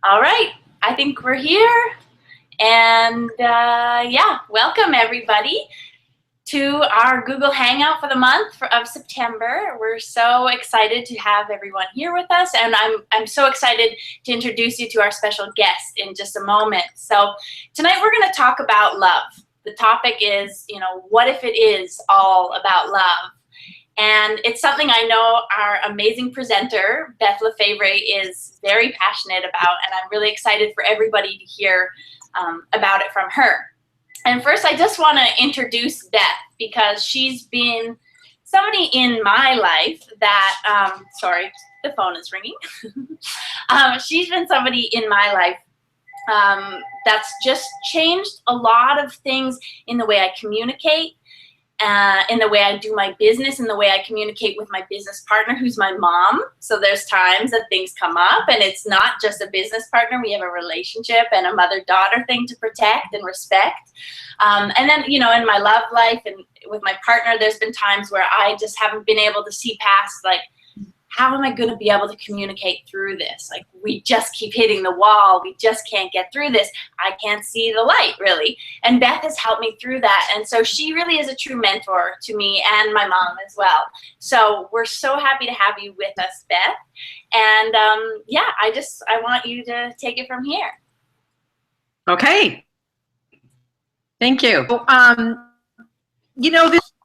All right, I think we're here. And yeah, welcome everybody to our Google Hangout for the month of September. We're so excited to have everyone here with us, and I'm so excited to introduce you to our special guest in just a moment. So tonight we're going to talk about love. The topic is, what if it is all about love? And it's something I know our amazing presenter, Beth Lefevre, is very passionate about, and I'm really excited for everybody to hear about it from her. And first, I just want to introduce Beth because she's been somebody in my life that, sorry, the phone is ringing. She's been somebody in my life that's just changed a lot of things in the way I communicate, in the way I do my business, in the way I communicate with my business partner, who's my mom. So there's times that things come up, and it's not just a business partner. We have a relationship and a mother-daughter thing to protect and respect. And then, in my love life and with my partner, there's been times where I just haven't been able to see past, like, how am I going to be able to communicate through this? Like, we just keep hitting the wall. We just can't get through this. I can't see the light, really. And Beth has helped me through that. And so she really is a true mentor to me and my mom as well. So we're so happy to have you with us, Beth. And yeah, I want you to take it from here. Okay. Thank you.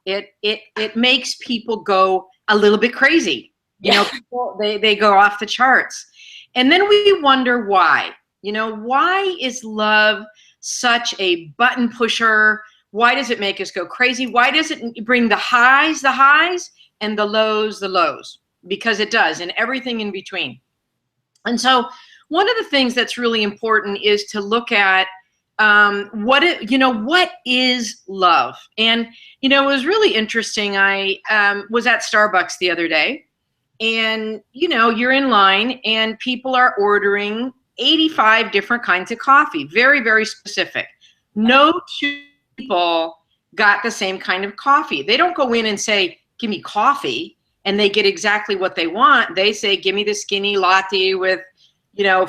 It makes people go a little bit crazy. People, they go off the charts. And then we wonder why. Why is love such a button pusher? Why does it make us go crazy? Why does it bring the highs, and the lows? Because it does, and everything in between. And so one of the things that's really important is to look at what is love? And, it was really interesting. I was at Starbucks the other day, and, you're in line and people are ordering 85 different kinds of coffee, very, very specific. No two people got the same kind of coffee. They don't go in and say, give me coffee, and they get exactly what they want. They say, give me the skinny latte with,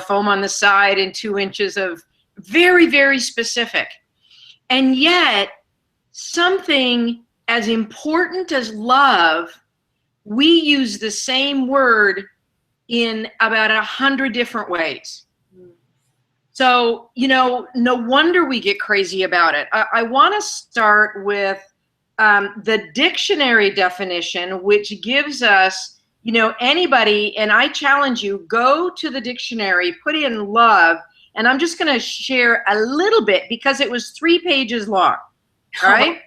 foam on the side and 2 inches of very, very specific. And yet, something as important as love, we use the same word in about 100 different ways. So, no wonder we get crazy about it. I want to start with the dictionary definition, which gives us, anybody, and I challenge you, go to the dictionary, put in love, and I'm just going to share a little bit because it was 3 pages long, all right?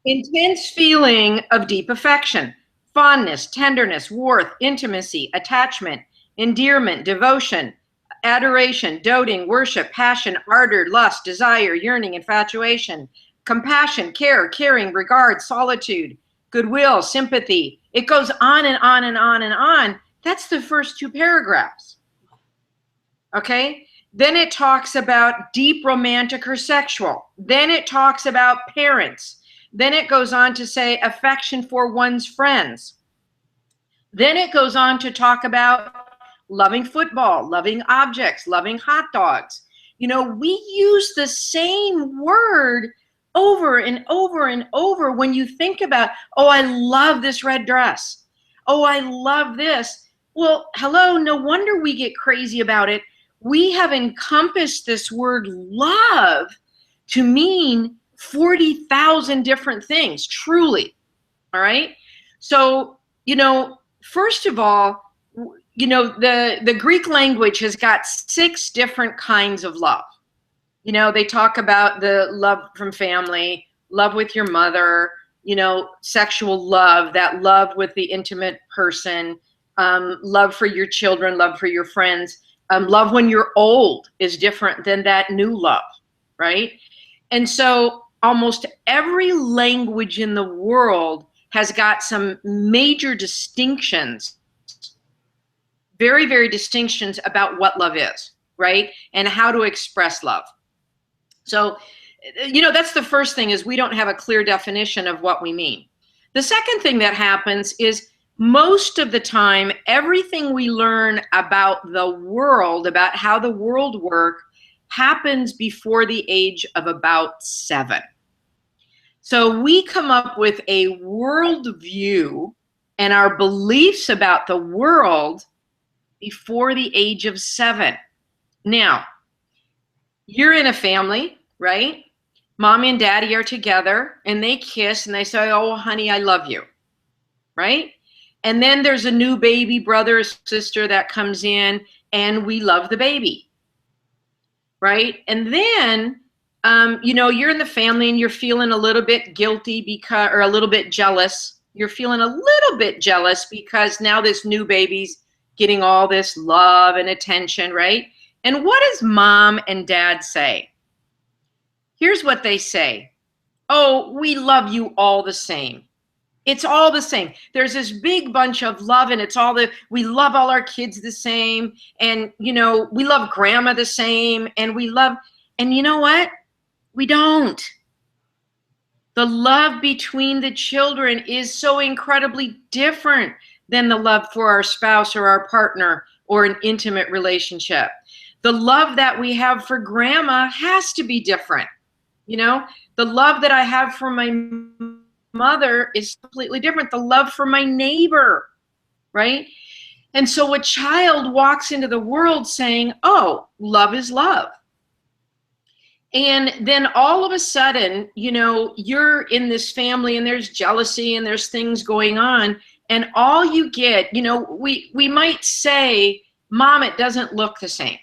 Intense feeling of deep affection, fondness, tenderness, warmth, intimacy, attachment, endearment, devotion, adoration, doting, worship, passion, ardor, lust, desire, yearning, infatuation, compassion, care, caring, regard, solitude, goodwill, sympathy. It goes on and on and on and on. That's the first 2 paragraphs. Okay? Then it talks about deep romantic or sexual. Then it talks about parents. Then it goes on to say affection for one's friends. Then it goes on to talk about loving football, loving objects, loving hot dogs. We use the same word over and over and over when you think about, oh, I love this red dress. Oh, I love this. Well, hello, no wonder we get crazy about it. We have encompassed this word love to mean 40,000 different things, truly. All right. So, first of all, the Greek language has got 6 different kinds of love. They talk about the love from family, love with your mother, sexual love, that love with the intimate person, love for your children, love for your friends. Love when you're old is different than that new love, right? And so almost every language in the world has got some major distinctions, very, very distinctions about what love is, right? And how to express love. So, that's the first thing, is we don't have a clear definition of what we mean. The second thing that happens is most of the time, everything we learn about the world, about how the world works, happens before the age of about 7. So we come up with a worldview and our beliefs about the world before the age of 7. Now, you're in a family, right? Mommy and daddy are together and they kiss and they say, "Oh, honey, I love you," right? And then there's a new baby brother or sister that comes in and we love the baby, right? And then, you're in the family and you're feeling a little bit guilty because, or a little bit jealous. You're feeling a little bit jealous because now this new baby's getting all this love and attention, right? And what does mom and dad say? Here's what they say. "Oh, we love you all the same. It's all the same." There's this big bunch of love and we love all our kids the same. And, we love grandma the same and and you know what? We don't. The love between the children is so incredibly different than the love for our spouse or our partner or an intimate relationship. The love that we have for grandma has to be different. The love that I have for my mother is completely different. The love for my neighbor, right? And so a child walks into the world saying, "Oh, love is love." And then all of a sudden, you're in this family and there's jealousy and there's things going on. And all you get, we might say, "Mom, it doesn't look the same."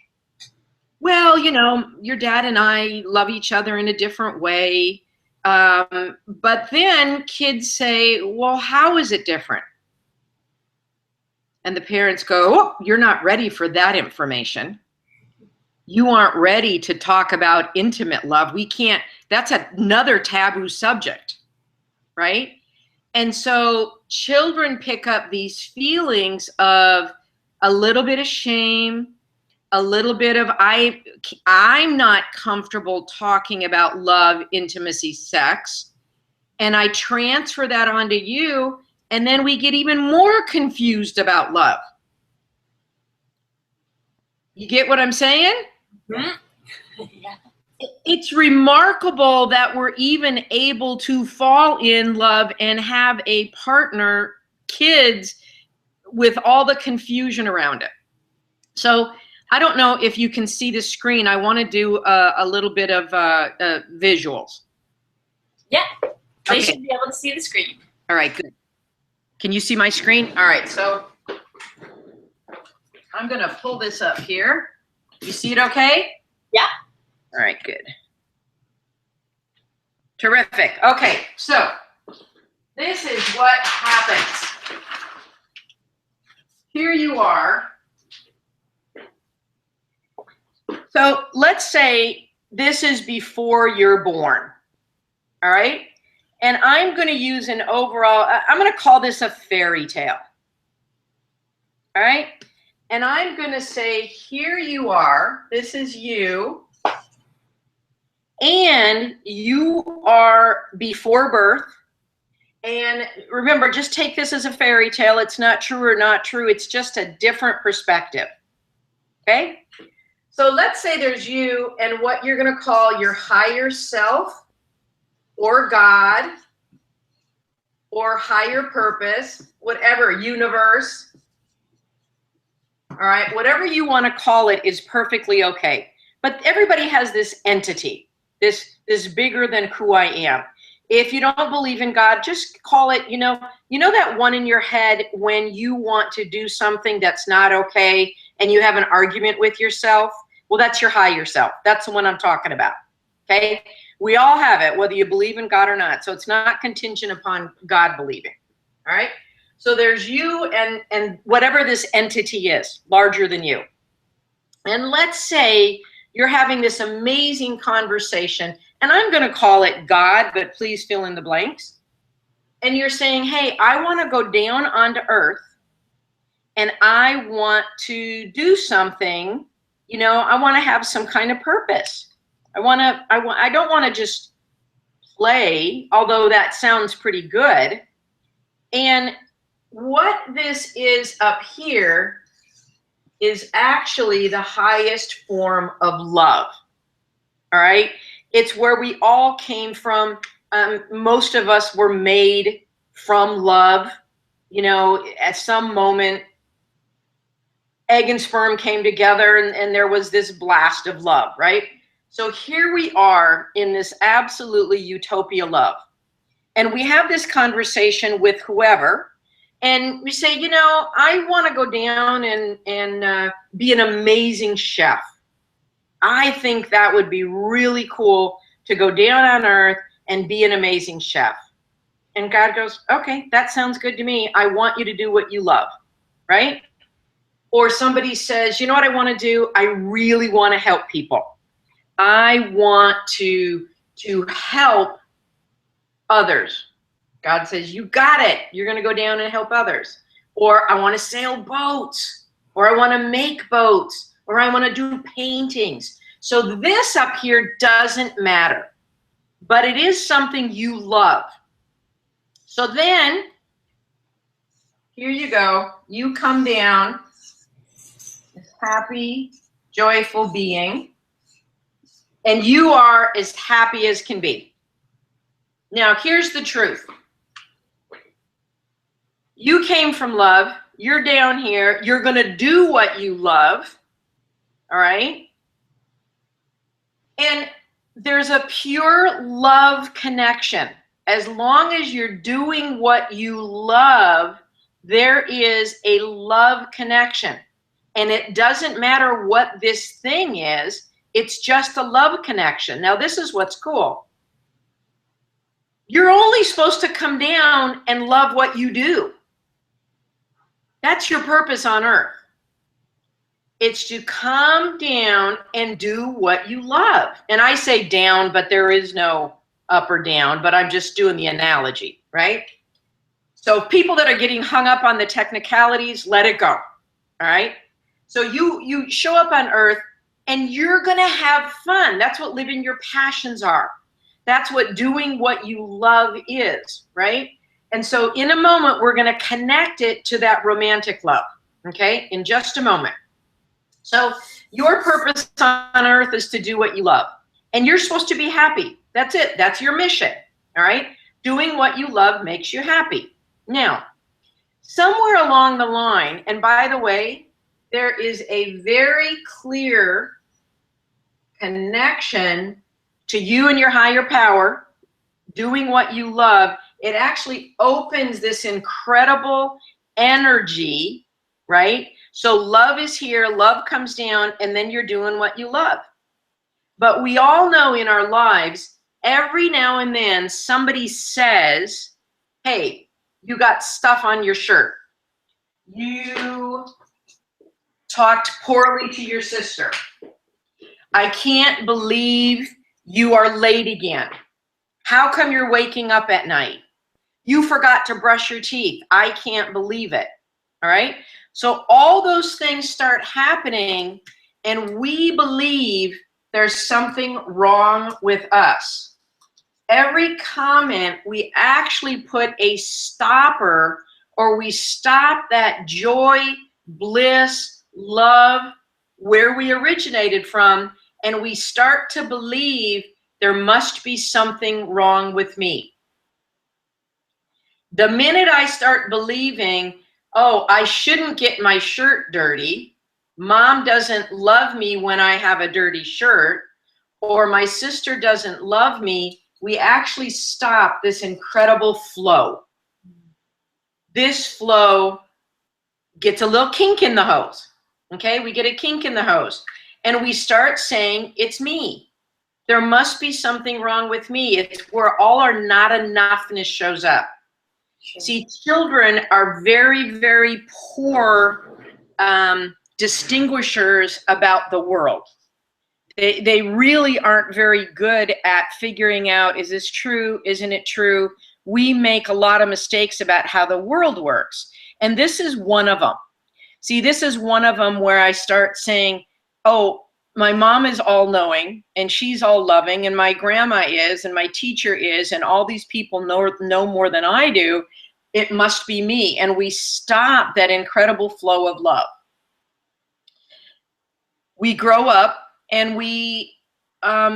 Well, your dad and I love each other in a different way. But then kids say, "Well, how is it different?" And the parents go, "Oh, you're not ready for that information. You aren't ready to talk about intimate love. We can't, that's another taboo subject," right? And so children pick up these feelings of a little bit of shame, a little bit of I'm not comfortable talking about love, intimacy, sex, and I transfer that onto you, and then we get even more confused about love. You get what I'm saying? Mm-hmm. Yeah. It's remarkable that we're even able to fall in love and have a partner, kids, with all the confusion around it. So I don't know if you can see the screen. I want to do a little bit of visuals. Yeah, they Okay. should be able to see the screen. All right, good. Can you see my screen? All right, so I'm going to pull this up here. You see it okay? Yeah. All right, good. Terrific. Okay, so this is what happens. Here you are. So let's say this is before you're born, all right? And I'm going to use an overall, I'm going to call this a fairy tale, all right? And I'm going to say, here you are, this is you, and you are before birth. And remember, just take this as a fairy tale. It's not true or not true. It's just a different perspective, okay? So let's say there's you and what you're going to call your higher self or God or higher purpose, whatever, universe. All right, whatever you want to call it is perfectly okay. But everybody has this entity, this bigger than who I am. If you don't believe in God, just call it, you know that one in your head when you want to do something that's not okay and you have an argument with yourself? Well, that's your higher self. That's the one I'm talking about, okay? We all have it, whether you believe in God or not. So it's not contingent upon God believing, all right? So there's you and whatever this entity is, larger than you. And let's say you're having this amazing conversation, and I'm going to call it God, but please fill in the blanks. And you're saying, hey, I want to go down onto earth, and I want to do something. I want to have some kind of purpose. I don't want to just play, although that sounds pretty good. And what this is up here is actually the highest form of love. All right? It's where we all came from. Most of us were made from love. You know, at some moment, egg and sperm came together and there was this blast of love, right? So here we are in this absolutely utopia love. And we have this conversation with whoever, and we say, you know, I want to go down and be an amazing chef. I think that would be really cool to go down on earth and be an amazing chef. And God goes, okay, that sounds good to me. I want you to do what you love, right? Or somebody says, you know what I want to do? I really want to help people. I want to help others. God says, you got it. You're going to go down and help others. Or I want to sail boats, or I want to make boats, or I want to do paintings. So this up here doesn't matter, but it is something you love. So then, here you go. You come down, this happy, joyful being, and you are as happy as can be. Now, here's the truth. You came from love. You're down here. You're going to do what you love. All right? And there's a pure love connection. As long as you're doing what you love, there is a love connection. And it doesn't matter what this thing is. It's just a love connection. Now, this is what's cool. You're only supposed to come down and love what you do. That's your purpose on earth. It's to come down and do what you love. And I say down, but there is no up or down, but I'm just doing the analogy, right? So people that are getting hung up on the technicalities, let it go, all right? So you show up on earth and you're going to have fun. That's what living your passions are. That's what doing what you love is, right? And so in a moment, we're going to connect it to that romantic love, okay? In just a moment. So your purpose on earth is to do what you love. And you're supposed to be happy. That's it. That's your mission, all right? Doing what you love makes you happy. Now, somewhere along the line, and by the way, there is a very clear connection to you and your higher power, doing what you love. It actually opens this incredible energy, right? So love is here, love comes down, and then you're doing what you love. But we all know in our lives, every now and then somebody says, hey, you got stuff on your shirt. You talked poorly to your sister. I can't believe you are late again. How come you're waking up at night? You forgot to brush your teeth. I can't believe it. All right? So all those things start happening, and we believe there's something wrong with us. Every comment, we actually put a stopper, or we stop that joy, bliss, love, where we originated from, and we start to believe there must be something wrong with me. The minute I start believing, oh, I shouldn't get my shirt dirty, mom doesn't love me when I have a dirty shirt, or my sister doesn't love me, we actually stop this incredible flow. This flow gets a little kink in the hose, okay? We get a kink in the hose, and we start saying, it's me. There must be something wrong with me. It's where all our not enoughness shows up. Sure. See, children are very, very poor distinguishers about the world. They really aren't very good at figuring out, is this true? Isn't it true? We make a lot of mistakes about how the world works. And this is one of them. See, this is one of them where I start saying, oh, my mom is all knowing and she's all loving, and my grandma is, and my teacher is, and all these people know more than I do. it must be me. And we stop that incredible flow of love. We grow up and we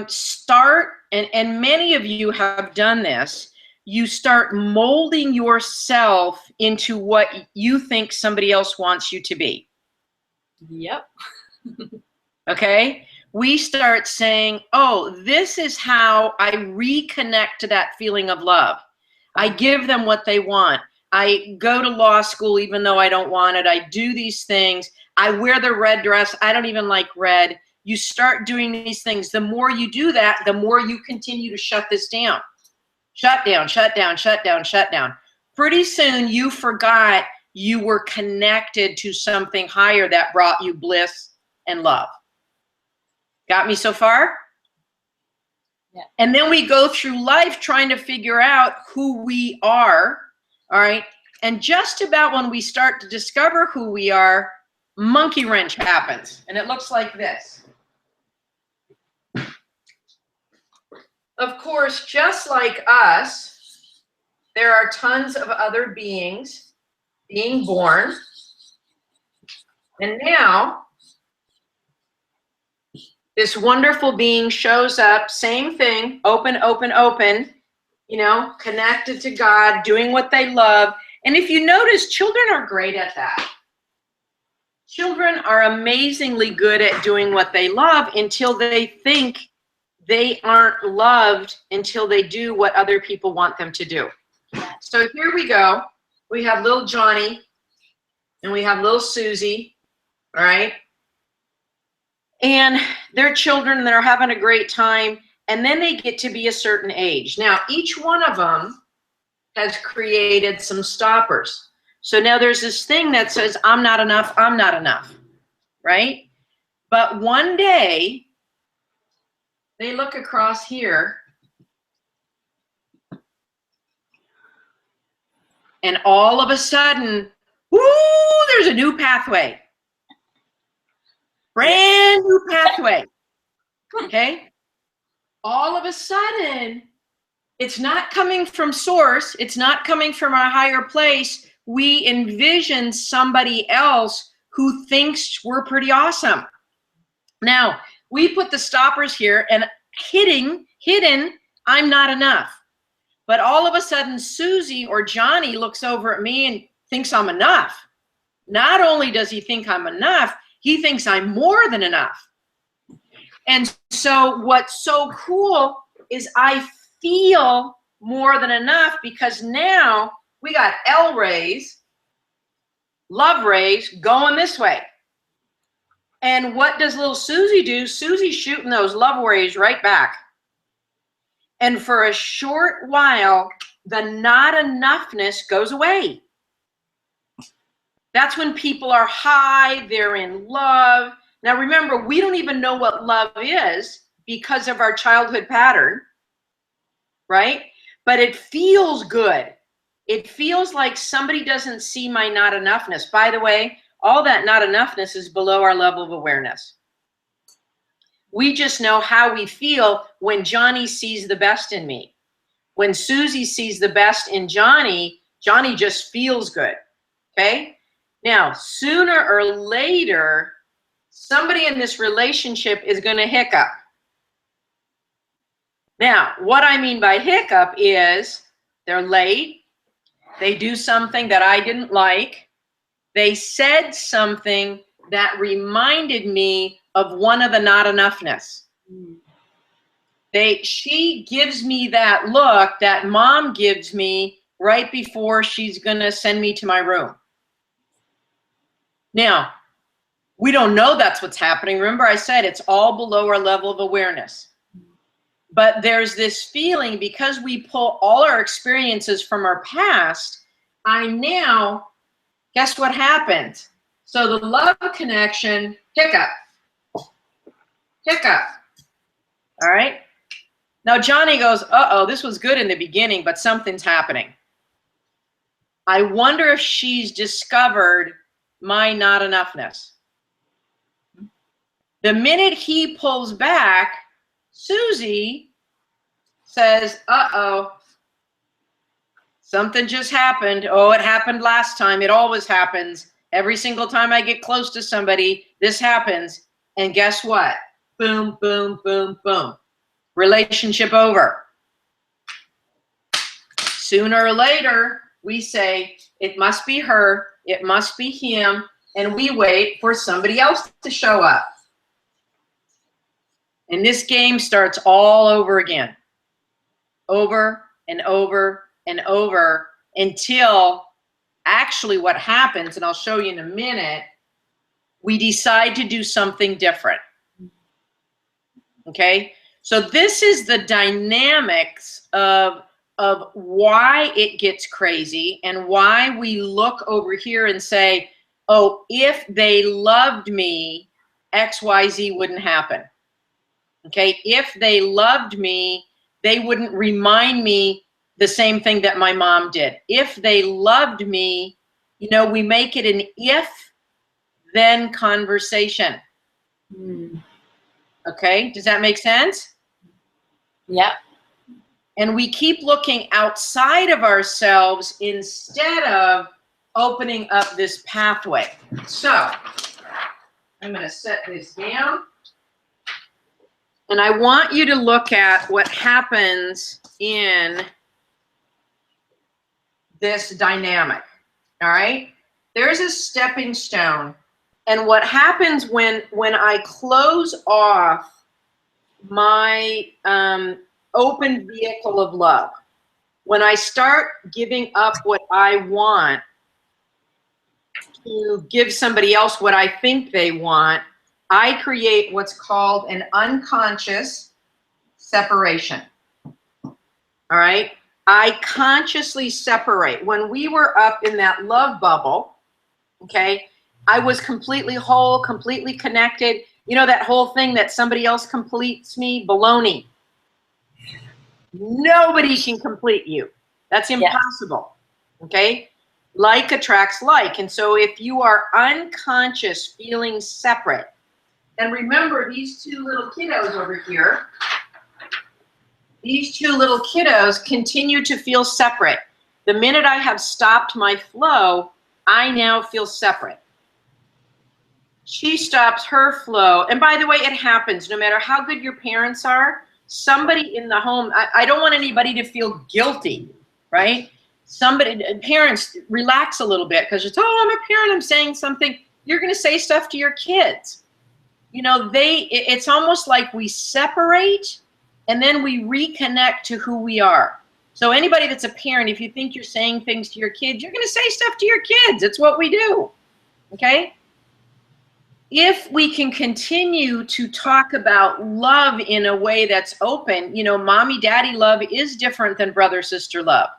start, and many of you have done this, you start molding yourself into what you think somebody else wants you to be. Yep. Okay? We start saying, oh, this is how I reconnect to that feeling of love. I give them what they want. I go to law school even though I don't want it. I do these things. I wear the red dress. I don't even like red. You start doing these things. The more you do that, the more you continue to shut this down. Shut down, shut down, shut down, shut down. Pretty soon you forgot you were connected to something higher that brought you bliss and love. Got me so far? Yeah. And then we go through life trying to figure out who we are, all right? And just about when we start to discover who we are, monkey wrench happens. And it looks like this. Of course, just like us, there are tons of other beings being born. And now, this wonderful being shows up, same thing, open, open, open, you know, connected to God, doing what they love. And if you notice, children are great at that. Children are amazingly good at doing what they love until they think they aren't loved until they do what other people want them to do. So here we go. We have little Johnny and we have little Susie, all right? And they're children that are having a great time, and then they get to be a certain age. Now, each one of them has created some stoppers. So now there's this thing that says, I'm not enough, right? But one day, they look across here, and all of a sudden, whoo, there's a new pathway. Brand new pathway, okay? All of a sudden, it's not coming from source. It's not coming from our higher place. We envision somebody else who thinks we're pretty awesome. Now, we put the stoppers here and hidden, I'm not enough. But all of a sudden, Susie or Johnny looks over at me and thinks I'm enough. Not only does he think I'm enough, he thinks I'm more than enough. And so what's so cool is I feel more than enough because now we got L rays, love rays going this way. And what does little Susie do? Susie's shooting those love rays right back. And for a short while, the not enoughness goes away. That's when people are high, they're in love. Now remember, we don't even know what love is because of our childhood pattern, right? But it feels good. It feels like somebody doesn't see my not enoughness. By the way, all that not enoughness is below our level of awareness. We just know how we feel when Johnny sees the best in me. When Susie sees the best in Johnny, Johnny just feels good, okay? Now, sooner or later, somebody in this relationship is going to hiccup. Now, what I mean by hiccup is they're late, they do something that I didn't like, they said something that reminded me of one of the not enoughness. She gives me that look that mom gives me right before she's going to send me to my room. Now, we don't know that's what's happening. Remember I said it's all below our level of awareness. But there's this feeling because we pull all our experiences from our past, guess what happened? So the love connection, hiccup. All right? Now Johnny goes, uh-oh, this was good in the beginning, but something's happening. I wonder if she's discovered my not enoughness. The minute he pulls back, Susie says, uh-oh, Something just happened. Oh, it happened last time. It always happens. Every single time I get close to somebody, this happens. And guess what? Boom, boom, boom, boom. Relationship over. Sooner or later, we say, it must be her, it must be him, and we wait for somebody else to show up. And this game starts all over again. Over and over and over until actually what happens, and I'll show you in a minute, we decide to do something different. Okay? So this is the dynamics of why it gets crazy and why we look over here and say, oh, if they loved me, XYZ wouldn't happen. Okay? If they loved me, they wouldn't remind me the same thing that my mom did. If they loved me, you know, we make it an if-then conversation. Okay? Does that make sense? Yep. And we keep looking outside of ourselves instead of opening up this pathway. So, I'm going to set this down. And I want you to look at what happens in this dynamic. All right? There's a stepping stone. And what happens when I close off my open vehicle of love, when I start giving up what I want to give somebody else what I think they want, I create what's called an unconscious separation. All right? I consciously separate. When we were up in that love bubble, okay, I was completely whole, completely connected. You know that whole thing that somebody else completes me? Baloney. Nobody can complete you. That's impossible. Yeah. Okay? Like attracts like. And so if you are unconscious, feeling separate, and remember these two little kiddos over here, these two little kiddos continue to feel separate. The minute I have stopped my flow, I now feel separate. She stops her flow. And by the way, it happens. No matter how good your parents are, somebody in the home, I don't want anybody to feel guilty, right? Parents, relax a little bit because it's, oh, I'm a parent, I'm saying something. You're going to say stuff to your kids. You know, it's almost like we separate and then we reconnect to who we are. So anybody that's a parent, if you think you're saying things to your kids, you're going to say stuff to your kids. It's what we do, okay? If we can continue to talk about love in a way that's open, you know, mommy, daddy love is different than brother, sister love.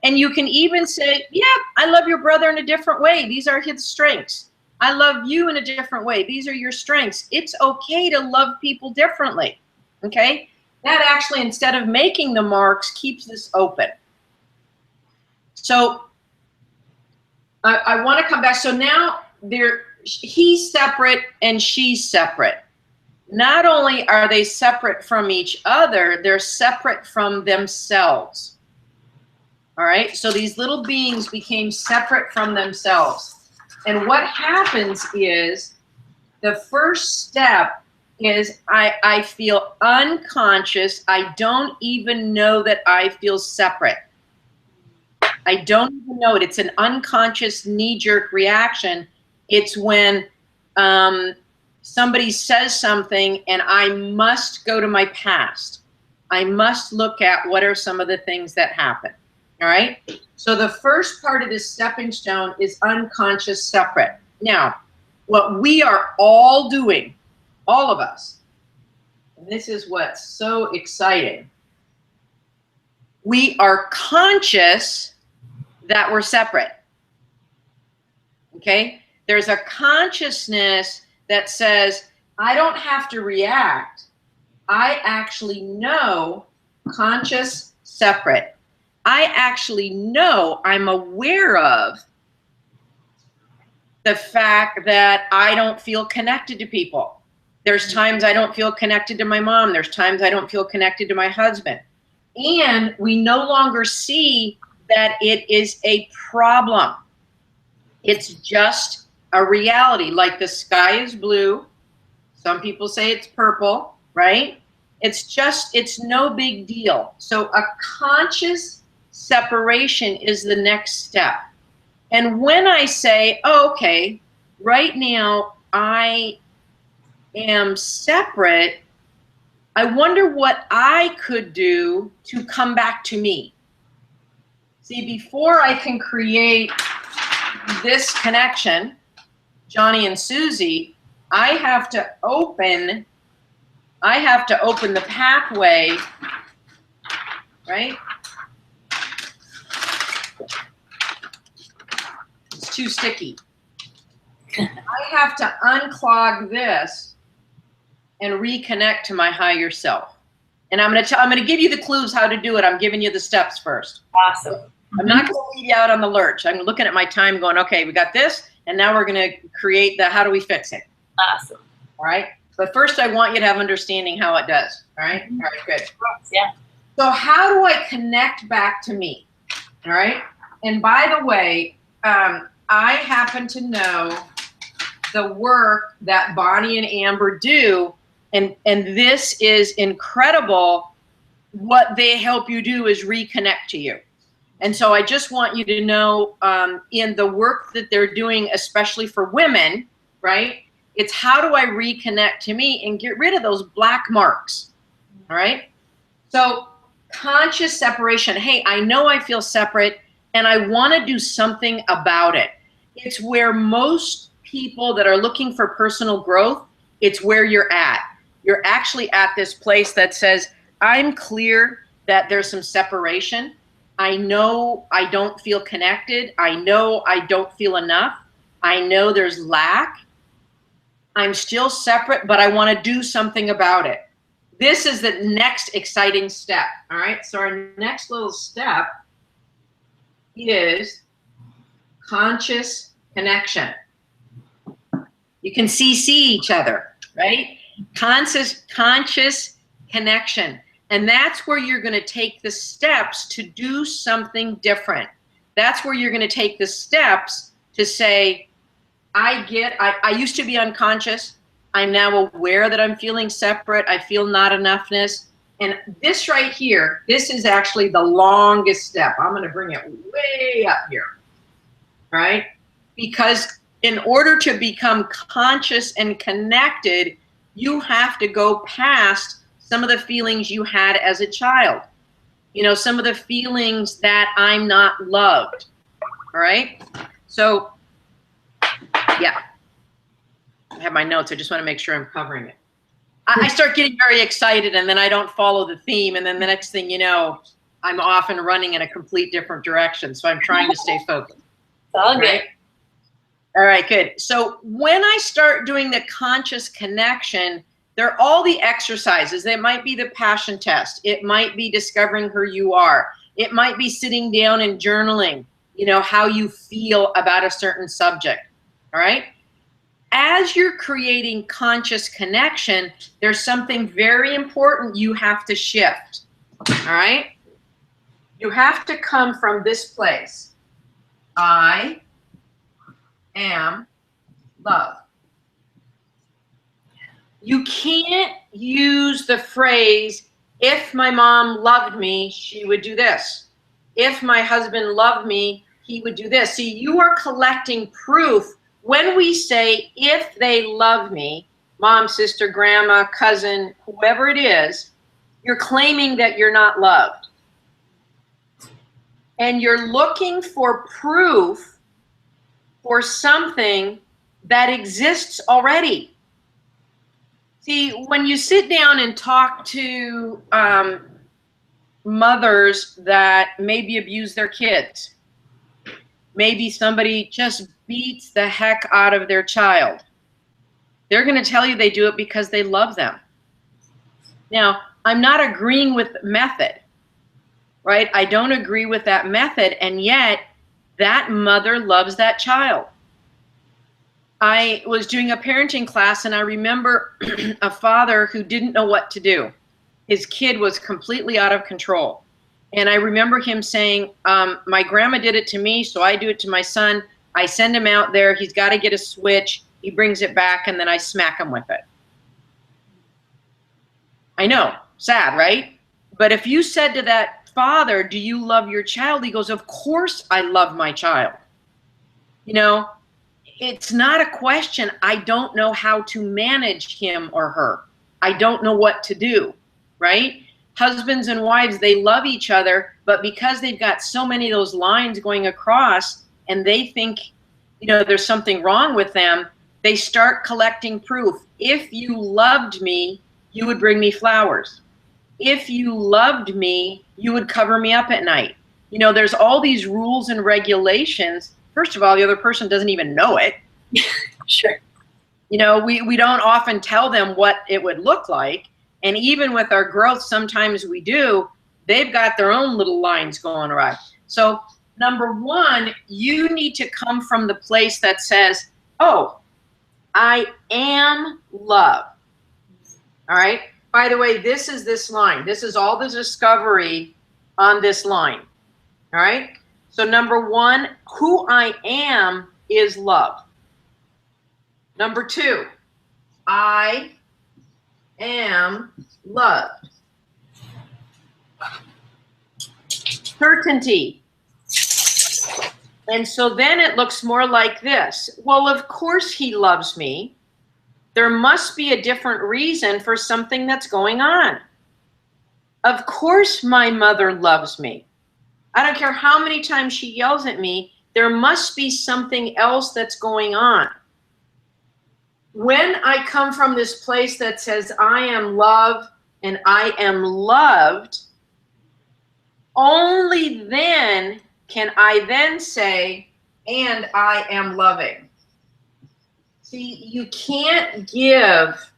And you can even say, yeah, I love your brother in a different way. These are his strengths. I love you in a different way. These are your strengths. It's okay to love people differently, okay? That actually, instead of making the marks, keeps this open. So I want to come back. So now he's separate and she's separate. Not only are they separate from each other, they're separate from themselves. All right, so these little beings became separate from themselves. And what happens is the first step is I feel unconscious. I don't even know that I feel separate. I don't even know it. It's an unconscious knee-jerk reaction. It's when somebody says something and I must go to my past. I must look at what are some of the things that happen. All right? So the first part of this stepping stone is unconscious separate. Now, what we are all doing, all of us, and this is what's so exciting, we are conscious that we're separate. Okay? There's a consciousness that says, I don't have to react. I actually know, conscious, separate. I actually know, I'm aware of the fact that I don't feel connected to people. There's times I don't feel connected to my mom. There's times I don't feel connected to my husband. And we no longer see that it is a problem. It's just a reality. Like the sky is blue. Some people say it's purple, right? It's no big deal. So a conscious separation is the next step. And when I say, oh, okay, right now I am separate, I wonder what I could do to come back to me. See, before I can create this connection, Johnny and Susie, I have to open the pathway, right? It's too sticky. I have to unclog this and reconnect to my higher self. And I'm going to give you the clues how to do it. I'm giving you the steps first. Awesome. I'm not going to leave you out on the lurch. I'm looking at my time going, okay, we got this, and now we're going to create the how do we fix it. Awesome. All right. But first, I want you to have understanding how it does. All right. All right. Good. Yeah. So how do I connect back to me? All right. And by the way, I happen to know the work that Bonnie and Amber do, and this is incredible. What they help you do is reconnect to you. And so I just want you to know, in the work that they're doing, especially for women, right? It's how do I reconnect to me and get rid of those black marks, all right? So conscious separation. Hey, I know I feel separate and I want to do something about it. It's where most people that are looking for personal growth, it's where you're at. You're actually at this place that says, I'm clear that there's some separation. I know I don't feel connected. I know I don't feel enough. I know there's lack. I'm still separate, but I want to do something about it. This is the next exciting step. All right. So our next little step is conscious connection. You can see each other, right? Conscious connection. And that's where you're going to take the steps to do something different. That's where you're going to take the steps to say, I used to be unconscious. I'm now aware that I'm feeling separate. I feel not enoughness. And this right here, this is actually the longest step. I'm going to bring it way up here, right? Because in order to become conscious and connected, you have to go past some of the feelings you had as a child. You know, some of the feelings that I'm not loved, all right? So, yeah, I have my notes. I just want to make sure I'm covering it. I start getting very excited and then I don't follow the theme. And then the next thing you know, I'm off and running in a complete different direction. So I'm trying to stay focused. It's all good. Right? All right, good. So when I start doing the conscious connection, there are all the exercises. It might be the passion test. It might be discovering who you are. It might be sitting down and journaling, you know, how you feel about a certain subject. All right. As you're creating conscious connection, there's something very important you have to shift. All right. You have to come from this place. I am love. You can't use the phrase, if my mom loved me, she would do this. If my husband loved me, he would do this. See, you are collecting proof. When we say, if they love me, mom, sister, grandma, cousin, whoever it is, you're claiming that you're not loved. And you're looking for proof for something that exists already. See, when you sit down and talk to mothers that maybe abuse their kids, maybe somebody just beats the heck out of their child, they're going to tell you they do it because they love them. Now, I'm not agreeing with the method, right? I don't agree with that method, and yet that mother loves that child. I was doing a parenting class, and I remember a father who didn't know what to do. His kid was completely out of control. And I remember him saying, my grandma did it to me, so I do it to my son. I send him out there. He's got to get a switch. He brings it back, and then I smack him with it. I know, sad, right? But if you said to that father, do you love your child? He goes, of course I love my child. You know, it's not a question. I don't know how to manage him or her. I don't know what to do, right? Husbands and wives, they love each other, but because they've got so many of those lines going across and they think, you know, there's something wrong with them, they start collecting proof. If you loved me, you would bring me flowers. If you loved me, you would cover me up at night. You know, there's all these rules and regulations. First of all, the other person doesn't even know it. Sure. You know, we don't often tell them what it would look like. And even with our growth, sometimes we do. They've got their own little lines going right. So number one, you need to come from the place that says, oh, I am love. All right. By the way, this is this line. This is all the discovery on this line. All right. So number one, who I am is love. Number two, I am loved. Certainty. And so then it looks more like this. Well, of course he loves me. There must be a different reason for something that's going on. Of course my mother loves me. I don't care how many times she yells at me, there must be something else that's going on. When I come from this place that says I am love and I am loved, only then can I then say, and I am loving. See, you can't give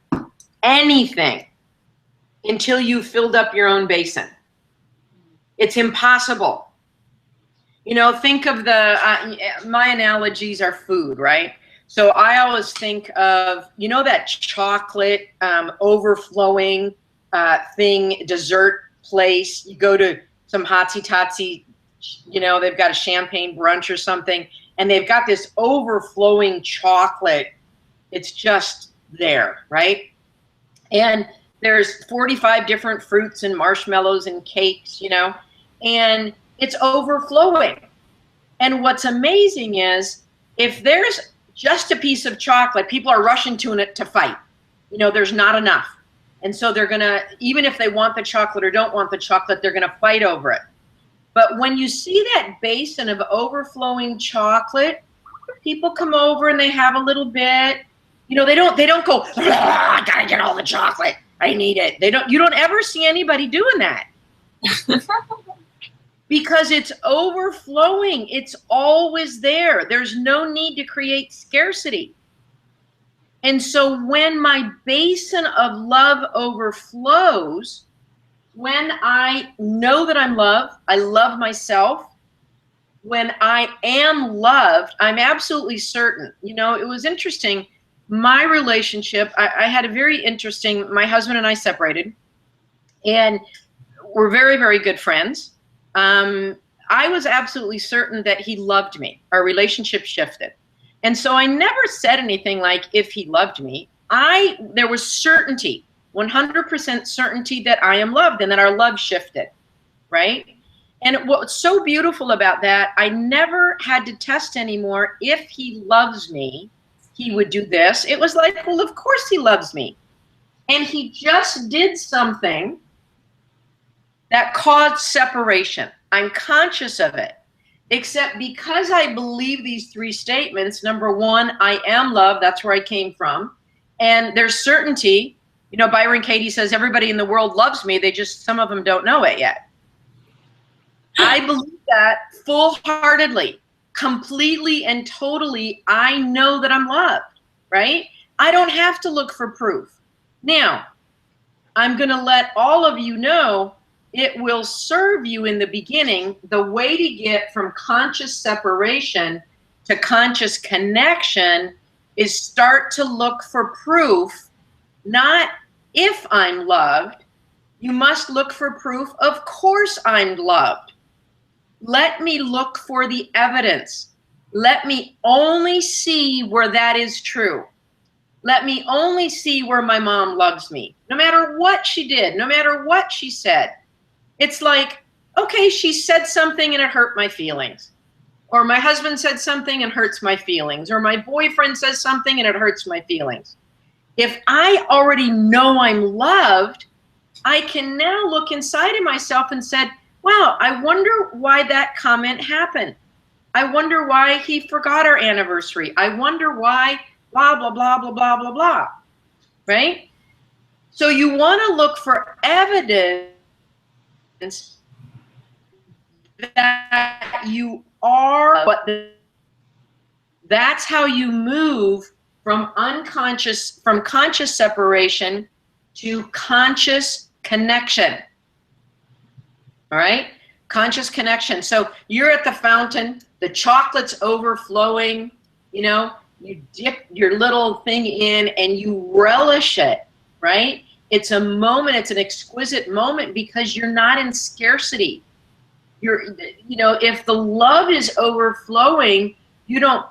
anything until you've filled up your own basin. It's impossible. You know, think of my analogies are food, right? So I always think of, you know, that chocolate overflowing thing, dessert place. You go to some hotsy-totsy, you know, they've got a champagne brunch or something, and they've got this overflowing chocolate. It's just there, right? And there's 45 different fruits and marshmallows and cakes, you know, and it's overflowing. And what's amazing is if there's just a piece of chocolate, people are rushing to it to fight. You know, there's not enough. And so they're going to, even if they want the chocolate or don't want the chocolate, they're going to fight over it. But when you see that basin of overflowing chocolate, people come over and they have a little bit. You know, they don't go, I gotta get all the chocolate. I need it. You don't ever see anybody doing that. Because it's overflowing. It's always there. There's no need to create scarcity. And so when my basin of love overflows, when I know that I'm loved, I love myself. When I am loved, I'm absolutely certain. You know, it was interesting. My relationship, I had a very interesting, my husband and I separated, and we're very, very good friends. I was absolutely certain that he loved me. Our relationship shifted. And so I never said anything like, if he loved me. There was certainty, 100% certainty that I am loved and that our love shifted, right? And what's so beautiful about that, I never had to test anymore. If he loves me, he would do this. It was like, well, of course he loves me. And he just did something that caused separation. I'm conscious of it. Except because I believe these three statements, number one, I am love, that's where I came from. And there's certainty. You know, Byron Katie says, everybody in the world loves me, some of them don't know it yet. I believe that full-heartedly, completely and totally. I know that I'm loved, right? I don't have to look for proof. Now, I'm going to let all of you know it will serve you in the beginning. The way to get from conscious separation to conscious connection is start to look for proof, not if I'm loved. You must look for proof. Of course I'm loved. Let me look for the evidence. Let me only see where that is true. Let me only see where my mom loves me, no matter what she did, no matter what she said. It's like, okay, she said something and it hurt my feelings. Or my husband said something and hurts my feelings. Or my boyfriend says something and it hurts my feelings. If I already know I'm loved, I can now look inside of myself and said, wow, I wonder why that comment happened. I wonder why he forgot our anniversary. I wonder why blah, blah, blah, blah, blah, blah, blah, right? So you want to look for evidence that you are, but that's how you move from conscious separation to conscious connection. All right? Conscious connection. So you're at the fountain, the chocolate's overflowing, you know, you dip your little thing in and you relish it, right? It's a moment, it's an exquisite moment because you're not in scarcity. You know, if the love is overflowing, you don't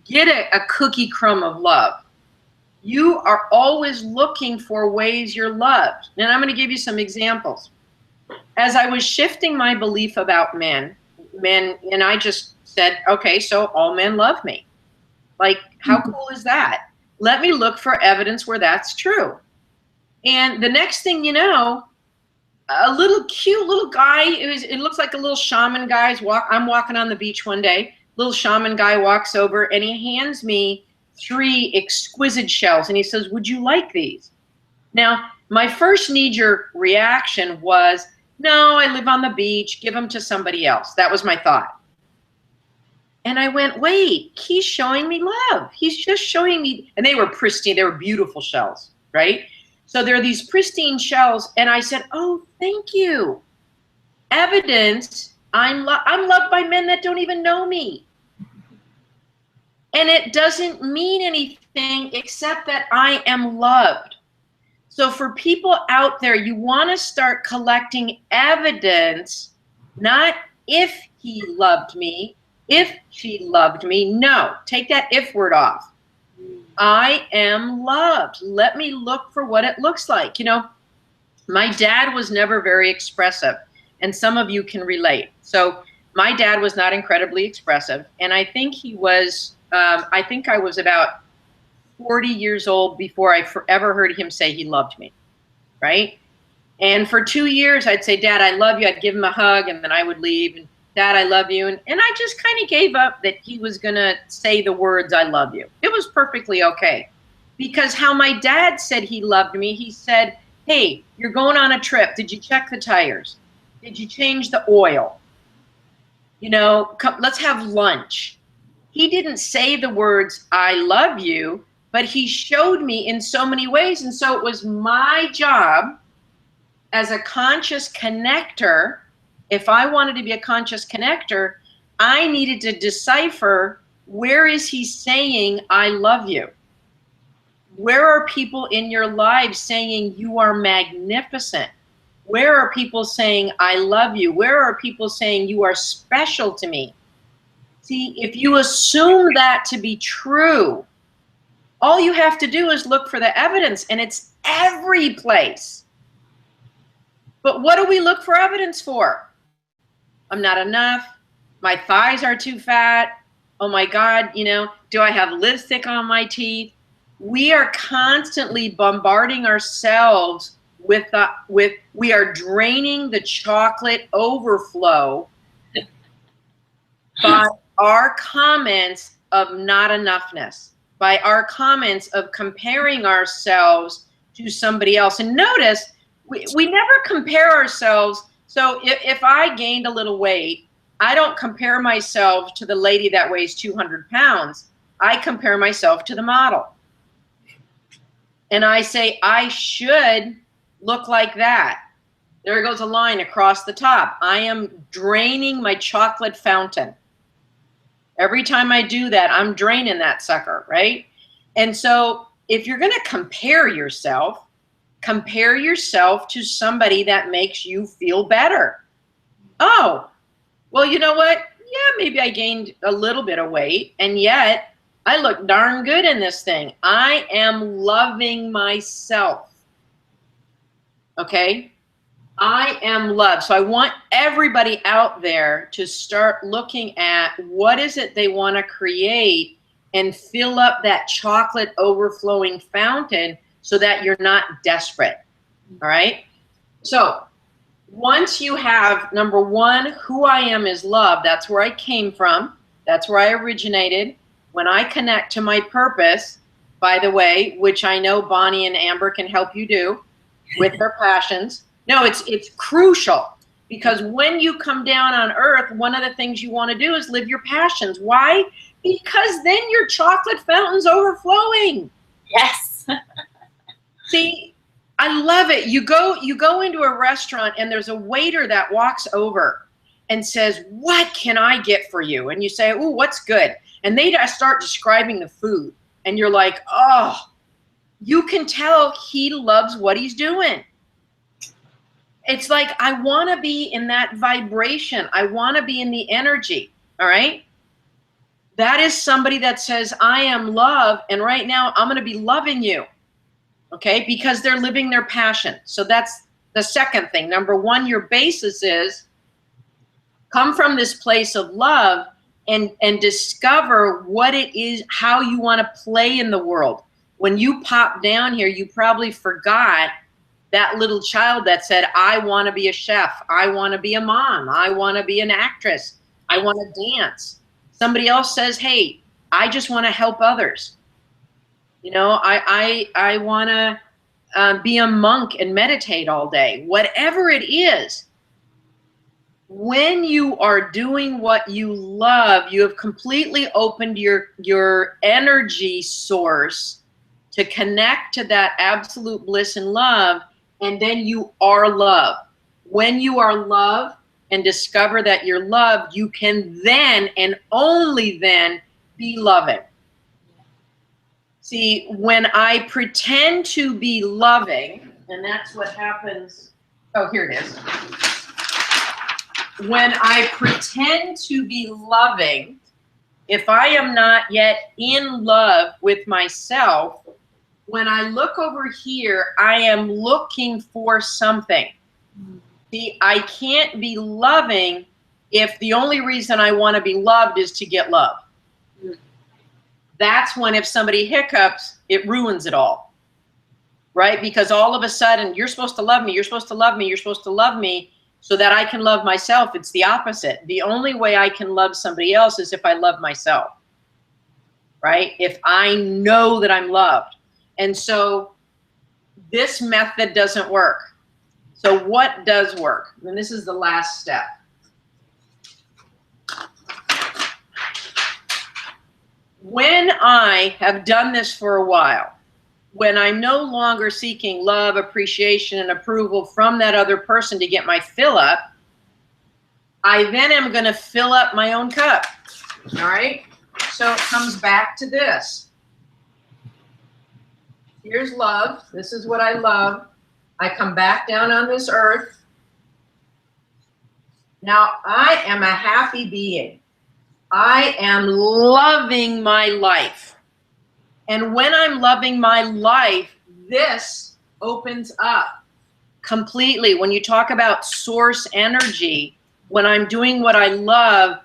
get a cookie crumb of love. You are always looking for ways you're loved. And I'm going to give you some examples. As I was shifting my belief about men, and I just said, okay, so all men love me. Like, how cool is that? Let me look for evidence where that's true. And the next thing you know, a little cute little guy, it looks like a little shaman guy. I'm walking on the beach one day. Little shaman guy walks over and he hands me 3 exquisite shells. And he says, would you like these? Now, my first knee-jerk reaction was, no, I live on the beach. Give them to somebody else. That was my thought. And I went, wait, he's showing me love. He's just showing me. And they were pristine. They were beautiful shells, right? So there are these pristine shells, and I said, oh, thank you. Evidence, I'm loved by men that don't even know me. And it doesn't mean anything except that I am loved. So for people out there, you want to start collecting evidence, not if he loved me, if she loved me. No, take that if word off. I am loved. Let me look for what it looks like. You know, my dad was never very expressive, and some of you can relate. So my dad was not incredibly expressive, and I think he was, I think I was about 40 years old before I ever heard him say he loved me, right? And for 2 years, I'd say, Dad, I love you. I'd give him a hug, and then I would leave, and Dad, I love you. And I just kind of gave up that he was going to say the words, I love you. It was perfectly okay. Because how my dad said he loved me, he said, hey, you're going on a trip. Did you check the tires? Did you change the oil? You know, let's have lunch. He didn't say the words, I love you, but he showed me in so many ways. And so it was my job as a conscious connector. If I wanted to be a conscious connector, I needed to decipher, where is he saying, I love you? Where are people in your lives saying you are magnificent? Where are people saying, I love you? Where are people saying you are special to me? See, if you assume that to be true, all you have to do is look for the evidence, and it's every place. But what do we look for evidence for? I'm not enough. My thighs are too fat. Oh my God, you know, do I have lipstick on my teeth? We are constantly bombarding ourselves with we are draining the chocolate overflow by our comments of not enoughness, by our comments of comparing ourselves to somebody else. And notice, we never compare ourselves. So if I gained a little weight, I don't compare myself to the lady that weighs 200 pounds. I compare myself to the model. And I say, I should look like that. There goes a line across the top. I am draining my chocolate fountain. Every time I do that, I'm draining that sucker, right? And so if you're going to compare yourself, compare yourself to somebody that makes you feel better. Oh, well, you know what? Yeah, maybe I gained a little bit of weight, and yet I look darn good in this thing. I am loving myself. Okay? I am loved. So I want everybody out there to start looking at what is it they want to create and fill up that chocolate overflowing fountain so that you're not desperate. All right? So once you have, number one, who I am is love. That's where I came from. That's where I originated. When I connect to my purpose, by the way, which I know Bonnie and Amber can help you do with their passions. No, it's crucial, because when you come down on earth, one of the things you want to do is live your passions. Why? Because then your chocolate fountain's overflowing. Yes. See, I love it. You go into a restaurant and there's a waiter that walks over and says, "What can I get for you?" And you say, "Ooh, what's good?" And they start describing the food, and you're like, "Oh," you can tell he loves what he's doing. It's like, I want to be in that vibration. I want to be in the energy. All right. That is somebody that says, I am love. And right now I'm going to be loving you. Okay. Because they're living their passion. So that's the second thing. Number one, your basis is come from this place of love and discover what it is, how you want to play in the world. When you pop down here, you probably forgot that little child that said, I want to be a chef. I want to be a mom. I want to be an actress. I want to dance. Somebody else says, hey, I just want to help others. You know, I want to be a monk and meditate all day. Whatever it is, when you are doing what you love, you have completely opened your energy source to connect to that absolute bliss and love. And then you are love. When you are love and discover that you're loved, you can then and only then be loving. See, when I pretend to be loving, and that's what happens. Oh, here it is. When I pretend to be loving, if I am not yet in love with myself, when I look over here, I am looking for something. See, I can't be loving if the only reason I want to be loved is to get love. That's when, if somebody hiccups, it ruins it all. Right? Because all of a sudden, you're supposed to love me, you're supposed to love me, you're supposed to love me so that I can love myself. It's the opposite. The only way I can love somebody else is if I love myself. Right? If I know that I'm loved. And so this method doesn't work. So what does work? And this is the last step. When I have done this for a while, when I'm no longer seeking love, appreciation, and approval from that other person to get my fill up, I then am going to fill up my own cup. All right? So it comes back to this. Here's love. This is what I love. I come back down on this earth. Now I am a happy being. I am loving my life. And when I'm loving my life, this opens up completely. When you talk about source energy, when I'm doing what I love,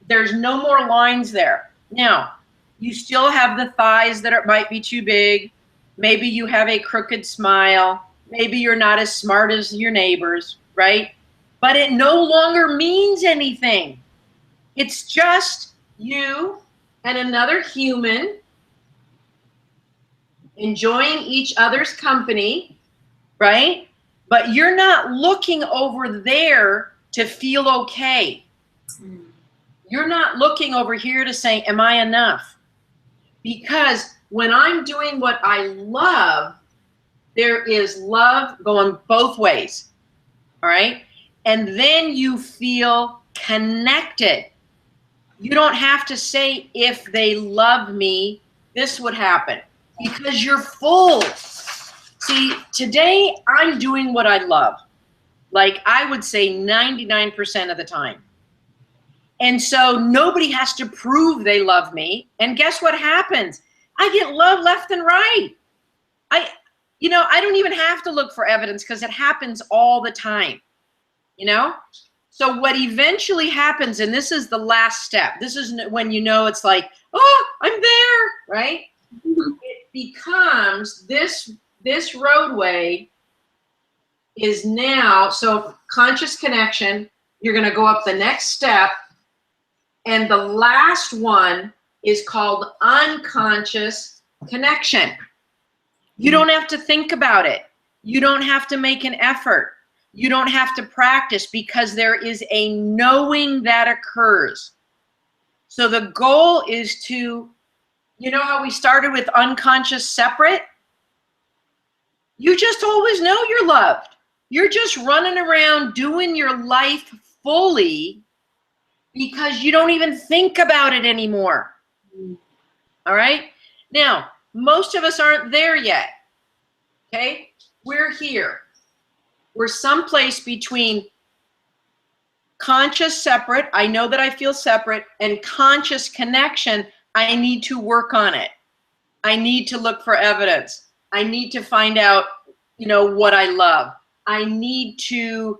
there's no more lines there. Now, you still have the thighs that might be too big. Maybe you have a crooked smile. Maybe you're not as smart as your neighbors, right? But it no longer means anything. It's just you and another human enjoying each other's company, right? But you're not looking over there to feel okay. You're not looking over here to say, am I enough? Because when I'm doing what I love, there is love going both ways, all right? And then you feel connected. You don't have to say, if they love me, this would happen, because you're full. See, today I'm doing what I love. Like I would say 99% of the time. And so nobody has to prove they love me. And guess what happens? I get love left and right. I don't even have to look for evidence because it happens all the time, you know? So what eventually happens, and this is the last step, this is when you know it's like, oh, I'm there, right? Mm-hmm. It becomes this roadway is now, so conscious connection, you're going to go up the next step, and the last one is called unconscious connection. You don't have to think about it. You don't have to make an effort. You don't have to practice because there is a knowing that occurs. So the goal is to, you know how we started with unconscious separate? You just always know you're loved. You're just running around doing your life fully because you don't even think about it anymore. All right? Now, most of us aren't there yet. Okay? We're here. We're someplace between conscious separate, I know that I feel separate, and conscious connection, I need to work on it. I need to look for evidence. I need to find out, what I love. I need to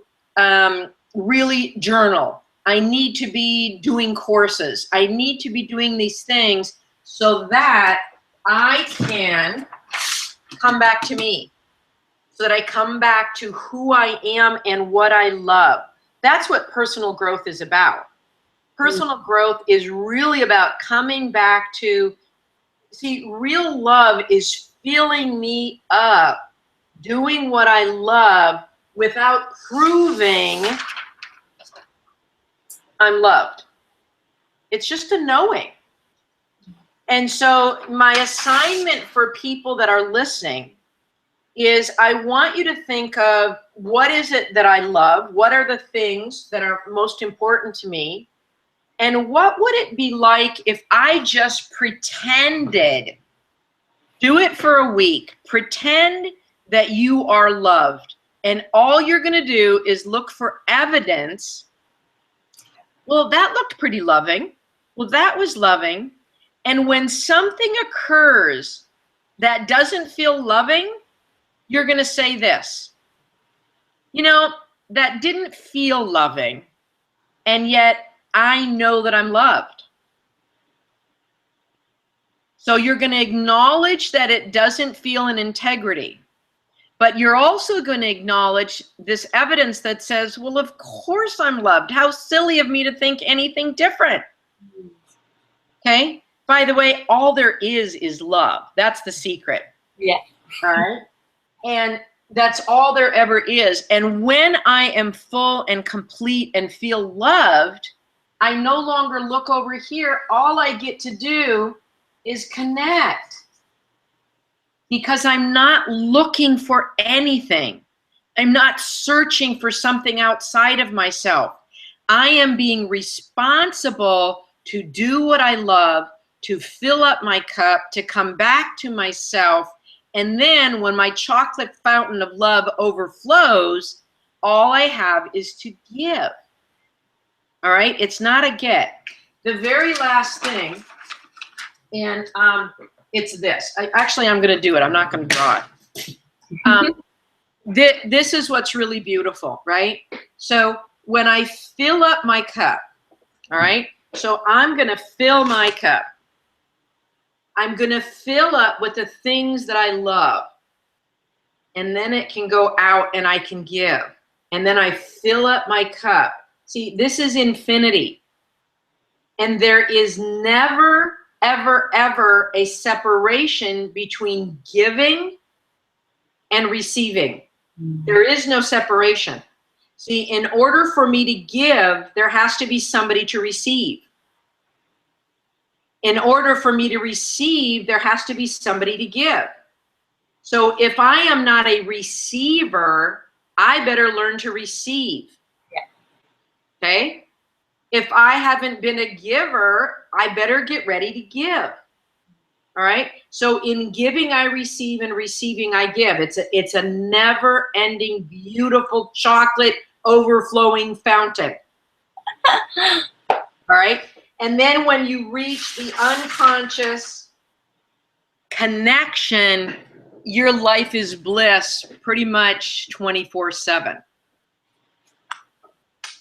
really journal. I need to be doing courses. I need to be doing these things so that I can come back to me, so that I come back to who I am and what I love. That's what personal growth is about. Personal growth is really about coming back to, see, real love is filling me up, doing what I love without proving I'm loved. It's just a knowing. And so my assignment for people that are listening is I want you to think of what is it that I love? What are the things that are most important to me? And what would it be like if I just pretended? Do it for a week. Pretend that you are loved. And all you're going to do is look for evidence. Well, that looked pretty loving. Well, that was loving. And when something occurs that doesn't feel loving, you're going to say this, that didn't feel loving, and yet I know that I'm loved. So you're going to acknowledge that it doesn't feel in integrity, but you're also going to acknowledge this evidence that says, well, of course I'm loved. How silly of me to think anything different. Okay? By the way, all there is love. That's the secret. Yeah. All right? And that's all there ever is. And when I am full and complete and feel loved, I no longer look over here. All I get to do is connect. Because I'm not looking for anything. I'm not searching for something outside of myself. I am being responsible to do what I love, to fill up my cup, to come back to myself. And then when my chocolate fountain of love overflows, all I have is to give. All right? It's not a get. The very last thing, and it's this. I'm going to do it. I'm not going to draw it. This is what's really beautiful, right? So when I fill up my cup, all right? So I'm going to fill my cup. I'm going to fill up with the things that I love. And then it can go out and I can give. And then I fill up my cup. See, this is infinity. And there is never, ever, ever a separation between giving and receiving. There is no separation. See, in order for me to give, there has to be somebody to receive. In order for me to receive, there has to be somebody to give. So if I am not a receiver, I better learn to receive. Yeah. Okay? If I haven't been a giver, I better get ready to give. All right. So in giving, I receive, and receiving, I give. It's a never ending, beautiful chocolate overflowing fountain. All right. And then when you reach the unconscious connection, your life is bliss pretty much 24/7.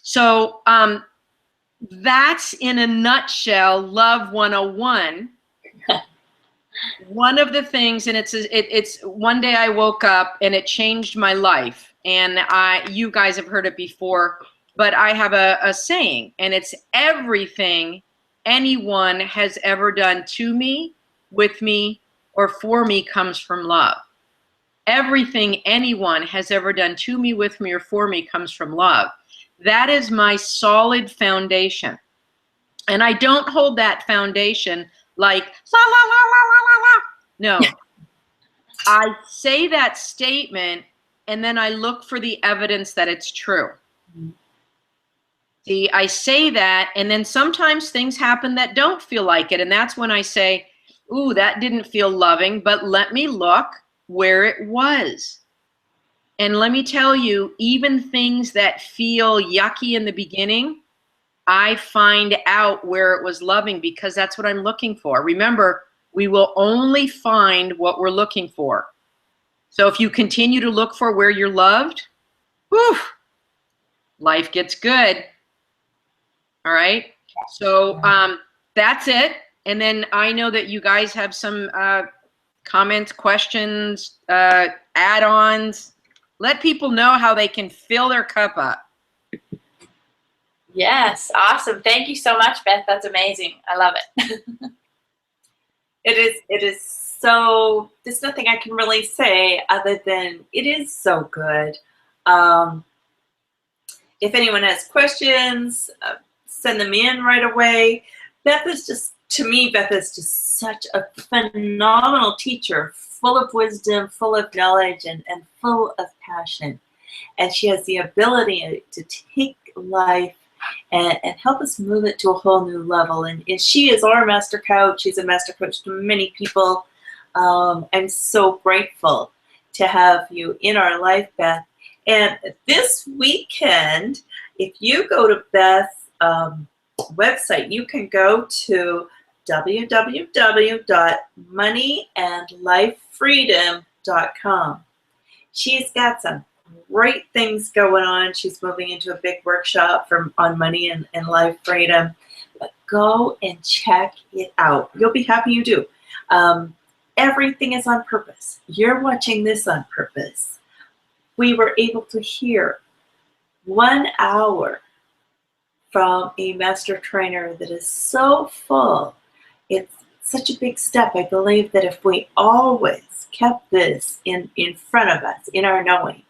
So that's in a nutshell, Love 101. One of the things, and it's one day I woke up and it changed my life. And you guys have heard it before, but I have a saying, and it's everything anyone has ever done to me, with me, or for me comes from love. Everything anyone has ever done to me, with me, or for me comes from love. That is my solid foundation. And I don't hold that foundation like, la, la, la, la, la, la, la. No. I say that statement, and then I look for the evidence that it's true. See, I say that, and then sometimes things happen that don't feel like it. And that's when I say, ooh, that didn't feel loving, but let me look where it was. And let me tell you, even things that feel yucky in the beginning, I find out where it was loving, because that's what I'm looking for. Remember, we will only find what we're looking for. So if you continue to look for where you're loved, whew, life gets good. All right. So that's it. And then I know that you guys have some comments, questions, add-ons. Let people know how they can fill their cup up. Yes, awesome. Thank you so much, Beth. That's amazing. I love it. It is so, there's nothing I can really say other than it is so good. If anyone has questions, send them in right away. Beth is just, to me, Beth is just such a phenomenal teacher, full of wisdom, full of knowledge, and full of passion. And she has the ability to take life and help us move it to a whole new level. And she is our master coach. She's a master coach to many people. I'm so grateful to have you in our life, Beth. And this weekend, if you go to Beth's website, you can go to www.moneyandlifefreedom.com. She's got some great things going on. She's moving into a big workshop on money and life freedom. But go and check it out. You'll be happy you do. Everything is on purpose. You're watching this on purpose. We were able to hear 1 hour from a master trainer that is so full. It's such a big step. I believe that if we always kept this in front of us, in our knowing,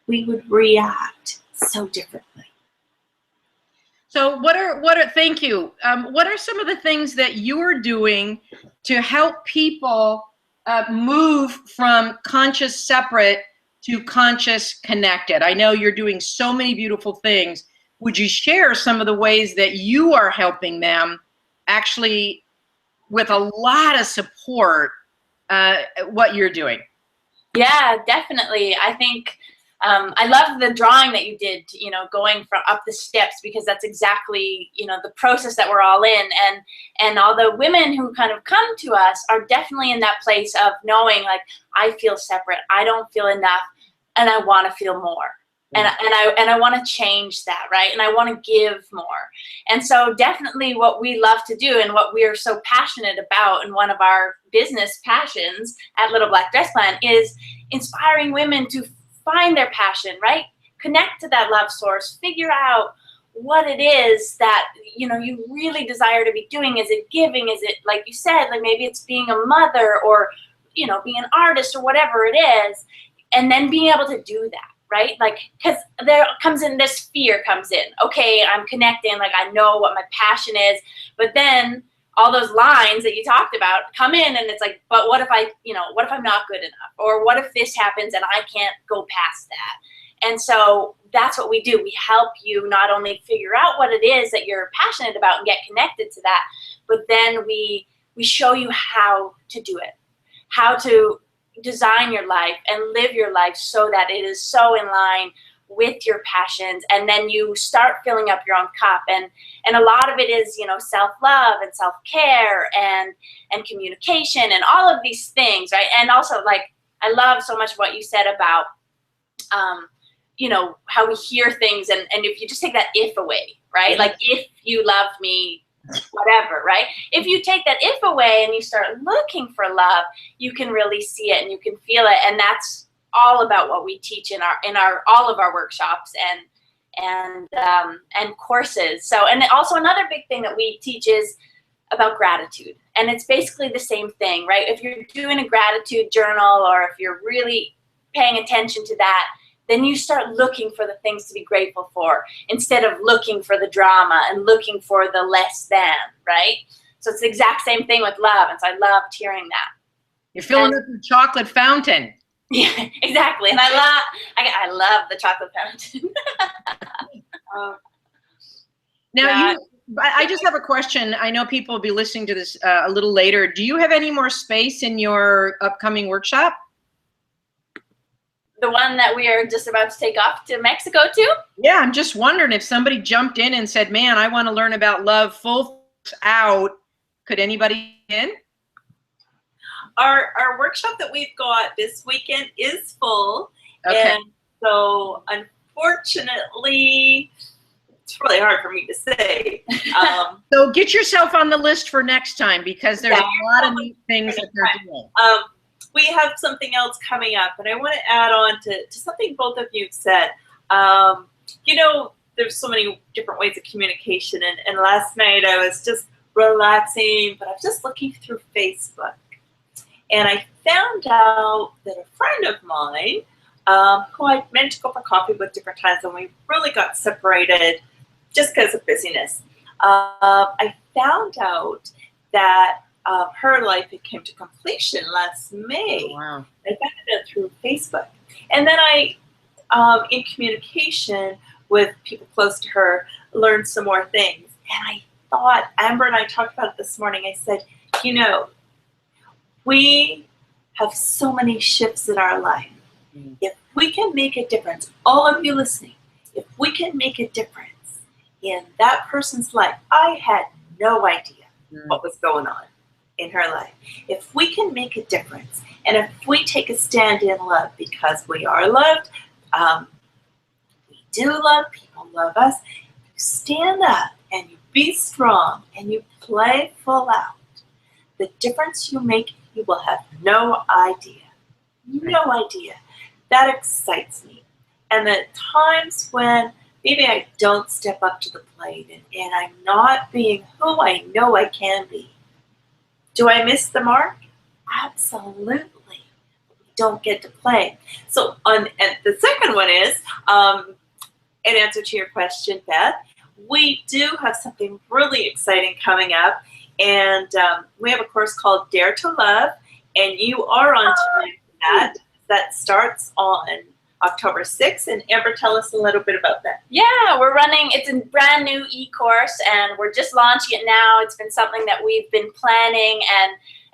we would react so differently. So thank you. What are some of the things that you're doing to help people move from conscious separate to conscious connected? I know you're doing so many beautiful things. Would you share some of the ways that you are helping them, actually with a lot of support, what you're doing? Yeah, definitely. I think I love the drawing that you did, going from up the steps, because that's exactly, the process that we're all in. And all the women who kind of come to us are definitely in that place of knowing, like, I feel separate, I don't feel enough, and I want to feel more. And I want to change that, right? And I want to give more. And so definitely what we love to do, and what we are so passionate about, and one of our business passions at Little Black Dress Plan, is inspiring women to find their passion, right? Connect to that love source, figure out what it is that, you really desire to be doing. Is it giving? Is it, like you said, like maybe it's being a mother, or, being an artist, or whatever it is. And then being able to do that, right? Like, because there comes in, this fear comes in. Okay, I'm connecting, like I know what my passion is, but then all those lines that you talked about come in, and it's like, but what if what if I'm not good enough? Or what if this happens and I can't go past that? And so that's what we do. We help you not only figure out what it is that you're passionate about and get connected to that, but then we we show you how to do it, how to design your life and live your life so that it is so in line with your passions, and then you start filling up your own cup. And a lot of it is, you know, self-love and self-care and communication and all of these things, right? And also, like, I love so much what you said about you know, how we hear things, and if you just take that if away, right? Like, if you love me, whatever, right? If you take that if away and you start looking for love, you can really see it and you can feel it. And that's all about what we teach in our all of our workshops and courses. So, and also another big thing that we teach is about gratitude. And it's basically the same thing, right? If you're doing a gratitude journal, or if you're really paying attention to that, then you start looking for the things to be grateful for instead of looking for the drama and looking for the less than, right? So it's the exact same thing with love. And so I loved hearing that. You're filling up your chocolate fountain. Yeah, exactly. And I love the chocolate fountain. Now, I just have a question. I know people will be listening to this a little later. Do you have any more space in your upcoming workshop? The one that we are just about to take off to Mexico to? Yeah, I'm just wondering if somebody jumped in and said, man, I want to learn about love full out. Could anybody in? Our workshop that we've got this weekend is full. Okay. And so unfortunately, it's really hard for me to say. So get yourself on the list for next time, because there's a lot of neat things that they're doing. We have something else coming up, and I want to add on to something both of you said. You know, there's so many different ways of communication, and last night I was just relaxing, but I was just looking through Facebook, and I found out that a friend of mine, who I meant to go for coffee with different times, and we really got separated just because of busyness. I found out that her life had came to completion last May. Oh, wow. I found it through Facebook. And then I, in communication with people close to her, learned some more things. And I thought, Amber and I talked about it this morning, I said, you know, we have so many shifts in our life. If we can make a difference, all of you listening, if we can make a difference in that person's life, I had no idea what was going on in her life. If we can make a difference, and if we take a stand in love, because we are loved, we do love, people love us, you stand up and you be strong and you play full out. The difference you make, you will have no idea. No idea. That excites me. And the times when maybe I don't step up to the plate and I'm not being who I know I can be, do I miss the mark? Absolutely. We don't get to play. So, and the second one is, in answer to your question, Beth, we do have something really exciting coming up. And we have a course called Dare to Love, and you are on time for that. That starts on October 6th. And Amber, tell us a little bit about that. Yeah, we're running, it's a brand new e-course, and we're just launching it now. It's been something that we've been planning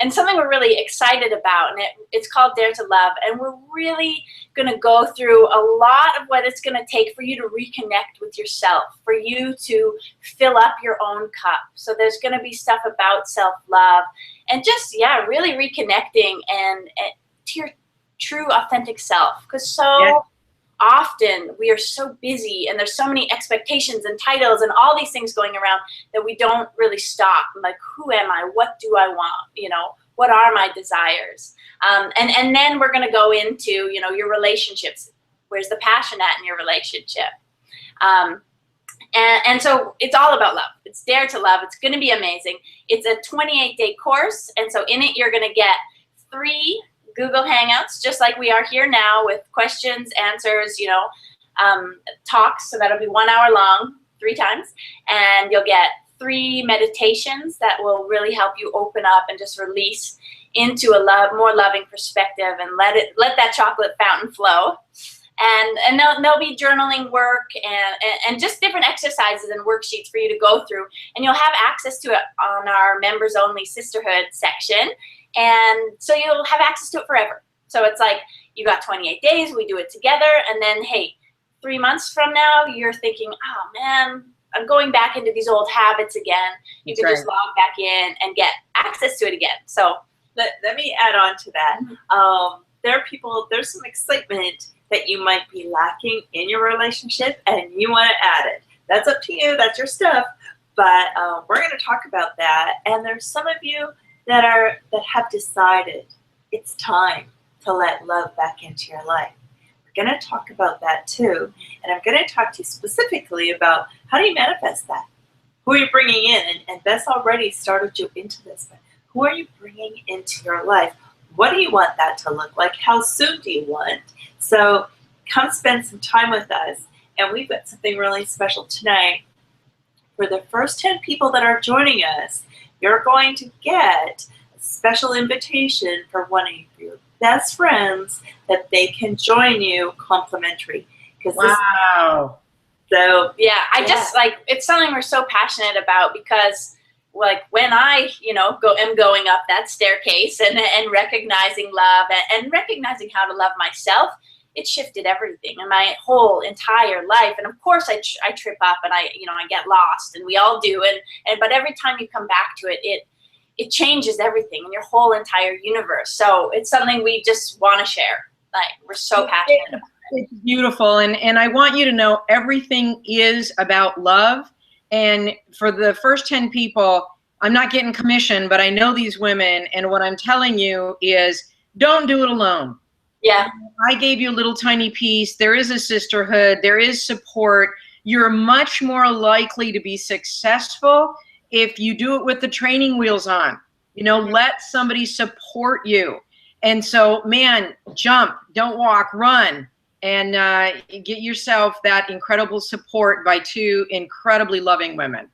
and something we're really excited about, and it's called Dare to Love. And we're really going to go through a lot of what it's going to take for you to reconnect with yourself, for you to fill up your own cup. So there's going to be stuff about self-love and just, yeah, really reconnecting and to your true authentic self, because often we are so busy and there's so many expectations and titles and all these things going around that we don't really stop. Like, who am I? What do I want? You know, what are my desires? And then we're going to go into, you know, your relationships. Where's the passion at in your relationship? And so it's all about love. It's Dare to Love. It's going to be amazing. It's a 28-day course. And so in it, you're going to get 3 Google Hangouts, just like we are here now, with questions, answers, you know, talks. So that'll be 1 hour long, 3 times. And you'll get 3 meditations that will really help you open up and just release into a more loving perspective and let that chocolate fountain flow. And there'll be journaling work and just different exercises and worksheets for you to go through. And you'll have access to it on our members only sisterhood section. And so you'll have access to it forever. So it's like you got 28 days, we do it together. And then, hey, 3 months from now, you're thinking, oh man, I'm going back into these old habits again. You can just log back in and get access to it again. So let me add on to that. There's some excitement that you might be lacking in your relationship and you want to add it. That's up to you, that's your stuff. But we're going to talk about that. And there's some of you that have decided it's time to let love back into your life. We're going to talk about that too. And I'm going to talk to you specifically about how do you manifest that? Who are you bringing in? And Beth's already started you into this, but who are you bringing into your life? What do you want that to look like? How soon do you want? So come spend some time with us. And we've got something really special tonight. For the first 10 people that are joining us, you're going to get a special invitation for one of your best friends that they can join you complimentary. Wow. So yeah, just like, it's something we're so passionate about because like when I, am going up that staircase and recognizing love and recognizing how to love myself, it shifted everything in my whole entire life. And of course I trip up and I get lost, and we all do. But every time you come back to it, it changes everything in your whole entire universe. So it's something we just want to share. Like, we're so passionate about it. It's beautiful. And I want you to know everything is about love. And for the first 10 people, I'm not getting commission, but I know these women. And what I'm telling you is don't do it alone. Yeah. I gave you a little tiny piece. There is a sisterhood. There is support. You're much more likely to be successful if you do it with the training wheels on. Let somebody support you. And so, man, jump, don't walk, run, and get yourself that incredible support by 2 incredibly loving women.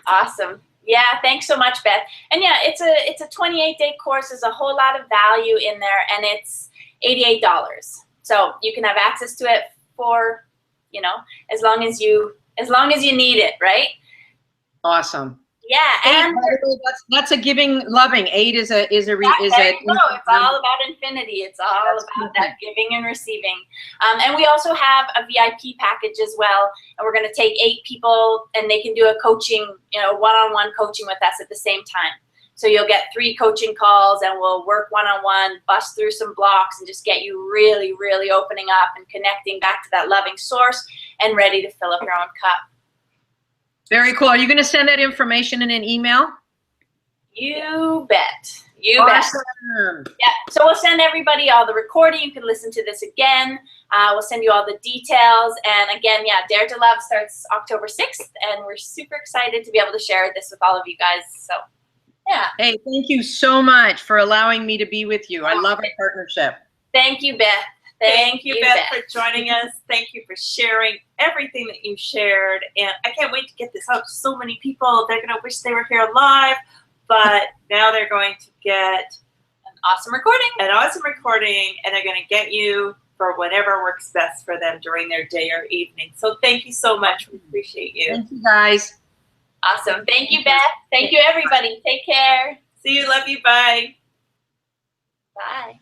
Awesome. Yeah, thanks so much, Beth. And yeah, it's a 28-day course. There's a whole lot of value in there, and it's $88. So you can have access to it for, as long as you need it, right? Awesome. Yeah, and that's a giving, loving. 8 is a it's all about infinity. It's all about that giving and receiving. And we also have a VIP package as well. And we're going to take 8 people, and they can do a coaching, one-on-one coaching with us at the same time. So you'll get 3 coaching calls, and we'll work one-on-one, bust through some blocks, and just get you really, really opening up and connecting back to that loving source and ready to fill up your own cup. Very cool. Are you going to send that information in an email? You bet. You awesome. bet. Yeah. So we'll send everybody all the recording. You can listen to this again. We'll send you all the details. And again, yeah, Dare to Love starts October 6th, and we're super excited to be able to share this with all of you guys. So, yeah. Hey, thank you so much for allowing me to be with you. I love our partnership. Thank you, Beth. Thank you, Beth, for joining us. Thank you for sharing everything that you shared. And I can't wait to get this out to so many people. They're going to wish they were here live, but now they're going to get an awesome recording. And they're going to get you for whatever works best for them during their day or evening. So thank you so much. We appreciate you. Thank you, guys. Awesome. Thank you, Beth. Thank you, everybody. Take care. See you. Love you. Bye. Bye.